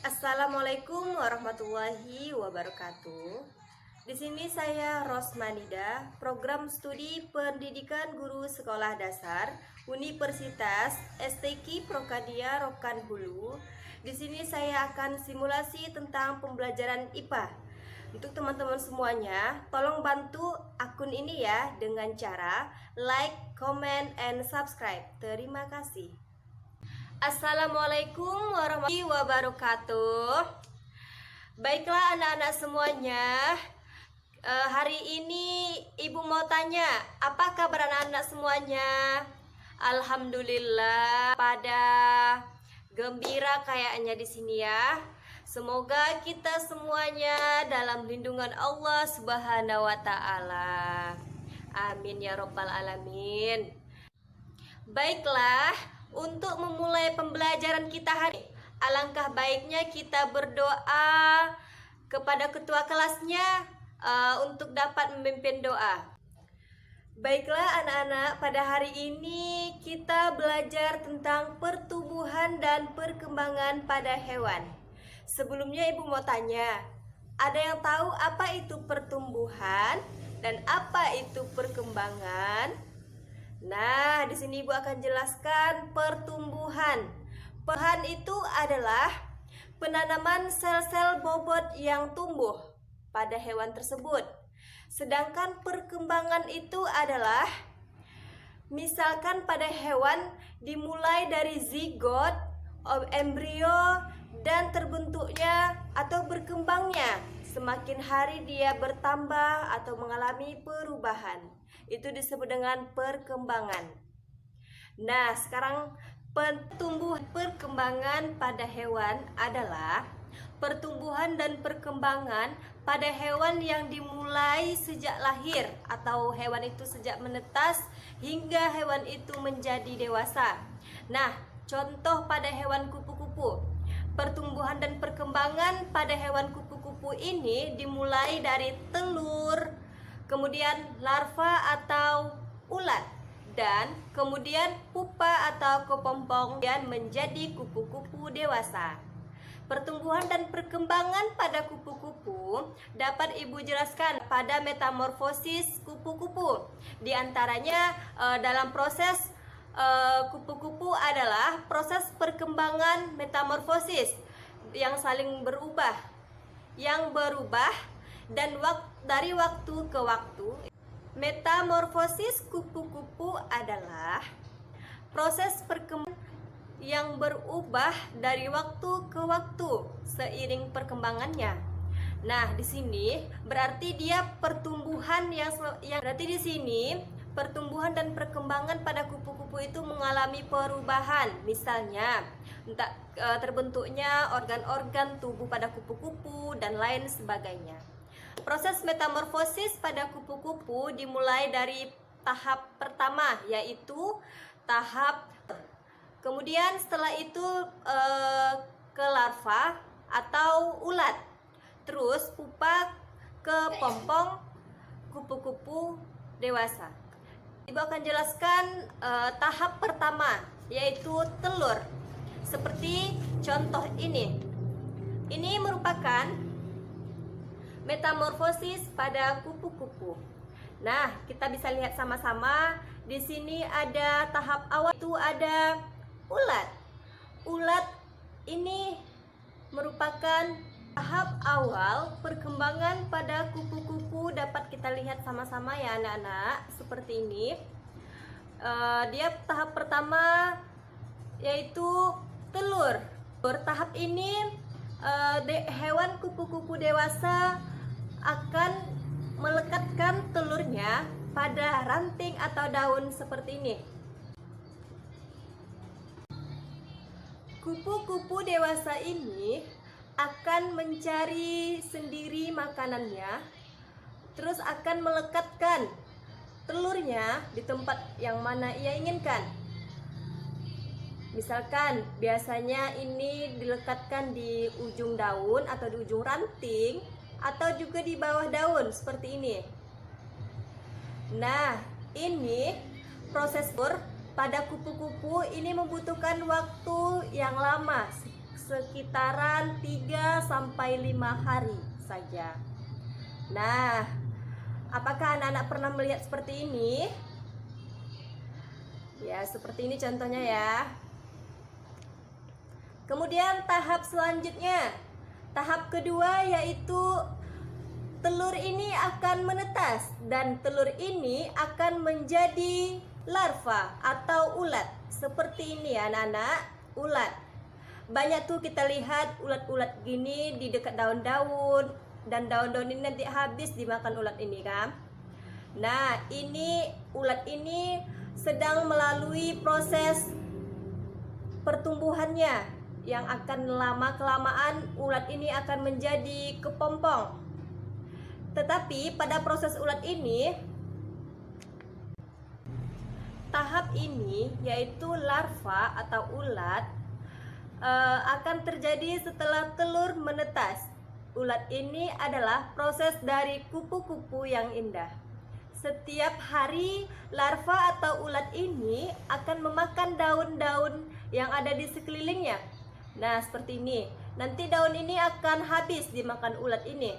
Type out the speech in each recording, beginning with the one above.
Assalamualaikum warahmatullahi wabarakatuh. Di sini saya Rosmanida, program studi pendidikan guru sekolah dasar Universitas STQ Prokadia Rokan Hulu. Di sini saya akan simulasi tentang pembelajaran IPA. Untuk teman-teman semuanya, tolong bantu akun ini ya dengan cara like, comment, and subscribe. Terima kasih. Assalamualaikum warahmatullahi wabarakatuh. Baiklah anak-anak semuanya, hari ini ibu mau tanya, apa kabar anak-anak semuanya? Alhamdulillah, pada gembira kayaknya di sini ya. Semoga kita semuanya dalam lindungan Allah Subhanahu wa taala. Amin ya robbal alamin. Baiklah, untuk memulai pembelajaran kita hari ini, alangkah baiknya kita berdoa kepada ketua kelasnya untuk dapat memimpin doa. Baiklah anak-anak, pada hari ini kita belajar tentang pertumbuhan dan perkembangan pada hewan. Sebelumnya ibu mau tanya, ada yang tahu apa itu pertumbuhan dan apa itu perkembangan? Nah, di sini Ibu akan jelaskan pertumbuhan. Pertumbuhan itu adalah penanaman sel-sel bobot yang tumbuh pada hewan tersebut. Sedangkan perkembangan itu adalah misalkan pada hewan dimulai dari zigot, embrio, dan terbentuknya atau berkembangnya. Semakin hari dia bertambah atau mengalami perubahan. Itu disebut dengan perkembangan. Nah, sekarang perkembangan pada hewan adalah pertumbuhan dan perkembangan pada hewan yang dimulai sejak lahir atau hewan itu sejak menetas hingga hewan itu menjadi dewasa. Nah, contoh pada hewan kupu-kupu. Pertumbuhan dan perkembangan pada hewan kupu-kupu ini dimulai dari telur, kemudian larva atau ulat, dan kemudian pupa atau kepompong dan menjadi kupu-kupu dewasa. Pertumbuhan dan perkembangan pada kupu-kupu dapat Ibu jelaskan pada metamorfosis kupu-kupu. Di antaranya dalam proses kupu-kupu adalah proses perkembangan metamorfosis yang saling berubah, dan dari waktu ke waktu. Metamorfosis kupu-kupu adalah proses perkembangan yang berubah dari waktu ke waktu seiring perkembangannya. Nah, di sini berarti dia pertumbuhan berarti di sini pertumbuhan dan perkembangan pada kupu-kupu itu mengalami perubahan. Misalnya, terbentuknya organ-organ tubuh pada kupu-kupu dan lain sebagainya. Proses metamorfosis pada kupu-kupu dimulai dari tahap pertama, yaitu tahap. Kemudian setelah itu ke larva atau ulat. Terus pupa ke pompong kupu-kupu dewasa. Ibu akan jelaskan tahap pertama, yaitu telur. Seperti contoh ini. Ini merupakan metamorfosis pada kupu-kupu. Nah, kita bisa lihat sama-sama. Di sini ada tahap awal, itu ada ulat. Ulat ini merupakan tahap awal perkembangan pada kupu-kupu. Dapat kita lihat sama-sama ya anak-anak, seperti ini. Dia tahap pertama yaitu telur. Bertahap ini hewan kupu-kupu dewasa akan melekatkan telurnya pada ranting atau daun seperti ini. Kupu-kupu dewasa ini akan mencari sendiri makanannya, terus akan melekatkan telurnya di tempat yang mana ia inginkan. Misalkan biasanya ini dilekatkan di ujung daun atau di ujung ranting atau juga di bawah daun seperti ini. Nah, ini proses pada kupu-kupu ini membutuhkan waktu yang lama sekitaran 3-5 hari saja. Nah, apakah anak-anak pernah melihat seperti ini? Ya, seperti ini contohnya ya. Kemudian tahap selanjutnya, tahap kedua yaitu telur ini akan menetas dan telur ini akan menjadi larva atau ulat. Seperti ini ya anak-anak, ulat. Banyak tuh kita lihat ulat-ulat gini di dekat daun-daun, dan daun-daun ini nanti habis dimakan ulat ini kan. Nah, ini ulat ini sedang melalui proses pertumbuhannya yang akan lama-kelamaan ulat ini akan menjadi kepompong. Tetapi pada proses ulat ini, tahap ini yaitu larva atau ulat akan terjadi setelah telur menetas. Ulat ini adalah proses dari kupu-kupu yang indah. Setiap hari larva atau ulat ini akan memakan daun-daun yang ada di sekelilingnya. Nah, seperti ini. Nanti daun ini akan habis dimakan ulat ini.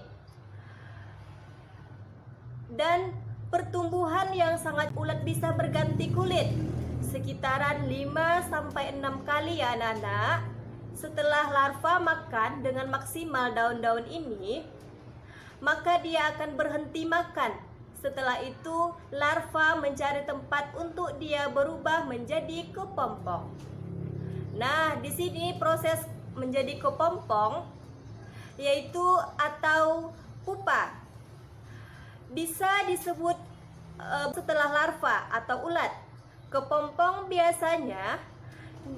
Dan pertumbuhan yang sangat ulat bisa berganti kulit sekitaran 5-6 kali ya anak-anak. Setelah larva makan dengan maksimal daun-daun ini, maka dia akan berhenti makan. Setelah itu larva mencari tempat untuk dia berubah menjadi kepompong. Nah, di sini proses menjadi kepompong yaitu atau pupa. Bisa disebut setelah larva atau ulat. Kepompong biasanya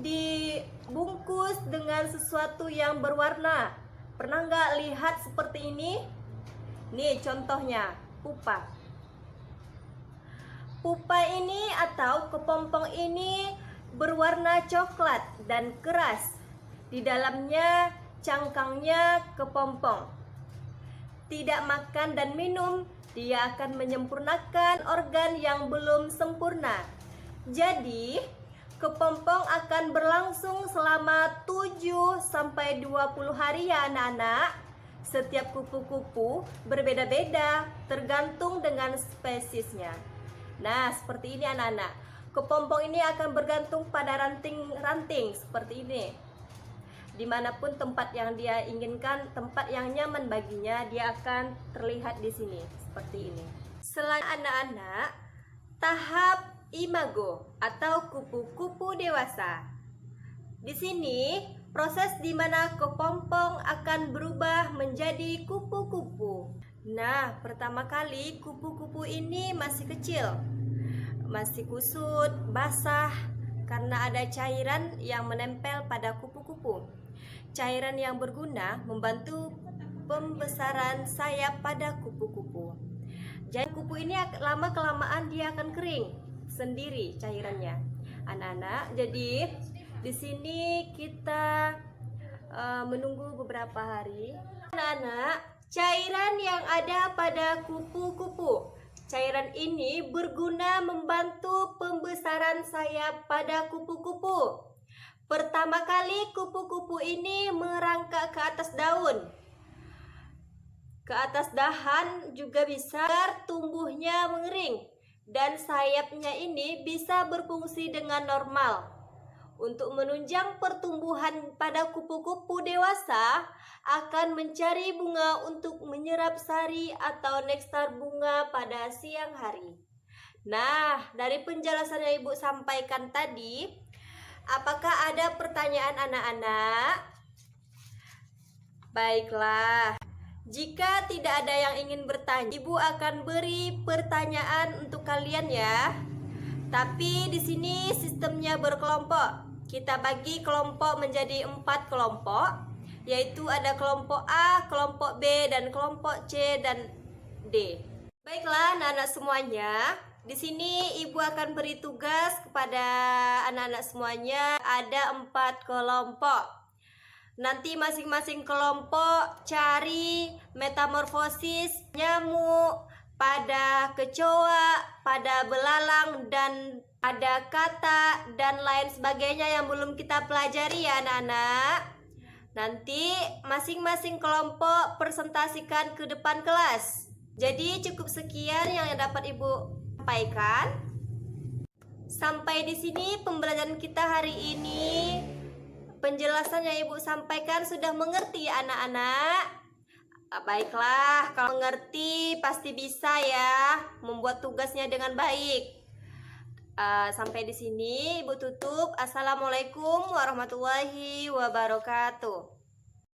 dibungkus dengan sesuatu yang berwarna. Pernah nggak lihat seperti ini? Nih contohnya, pupa. Pupa ini atau kepompong ini berwarna coklat dan keras. Di dalamnya cangkangnya kepompong. Tidak makan dan minum, dia akan menyempurnakan organ yang belum sempurna. Jadi, kepompong akan berlangsung selama 7-20 hari ya anak-anak. Setiap kupu-kupu berbeda-beda tergantung dengan spesiesnya. Nah, seperti ini anak-anak. Kepompong ini akan bergantung pada ranting-ranting seperti ini. Dimanapun tempat yang dia inginkan, tempat yang nyaman baginya, dia akan terlihat di sini seperti ini. Selain anak-anak, tahap imago atau kupu-kupu dewasa. Di sini proses di mana kepompong akan berubah menjadi kupu-kupu. Nah, pertama kali kupu-kupu ini masih kecil, masih kusut, basah karena ada cairan yang menempel pada kupu-kupu. Cairan yang berguna membantu pembesaran sayap pada kupu-kupu. Jadi kupu ini lama-kelamaan dia akan kering sendiri cairannya. Anak-anak, jadi di sini kita menunggu beberapa hari. Anak-anak, cairan yang ada pada kupu-kupu. Cairan ini berguna membantu pembesaran sayap pada kupu-kupu. Pertama kali kupu-kupu ini merangkak ke atas daun, ke atas dahan juga bisa, agar tumbuhnya mengering dan sayapnya ini bisa berfungsi dengan normal. Untuk menunjang pertumbuhan pada kupu-kupu dewasa, akan mencari bunga untuk menyerap sari atau nektar bunga pada siang hari. Nah, dari penjelasan yang Ibu sampaikan tadi, apakah ada pertanyaan anak-anak? Baiklah, jika tidak ada yang ingin bertanya, Ibu akan beri pertanyaan untuk kalian ya. Tapi di sini sistemnya berkelompok. Kita bagi kelompok menjadi 4 kelompok, yaitu ada kelompok A, kelompok B, dan kelompok C dan D. Baiklah anak-anak semuanya, di sini Ibu akan beri tugas kepada anak-anak semuanya. Ada 4 kelompok. Nanti masing-masing kelompok cari metamorfosis nyamuk pada kecoa, pada belalang, dan ada kata dan lain sebagainya yang belum kita pelajari ya anak-anak. Nanti masing-masing kelompok presentasikan ke depan kelas. Jadi cukup sekian yang dapat Ibu sampaikan. Sampai di sini pembelajaran kita hari ini. Penjelasan yang Ibu sampaikan sudah mengerti anak-anak? Baiklah, kalau mengerti pasti bisa ya membuat tugasnya dengan baik. Sampai di sini Ibu tutup. Assalamualaikum warahmatullahi wabarakatuh.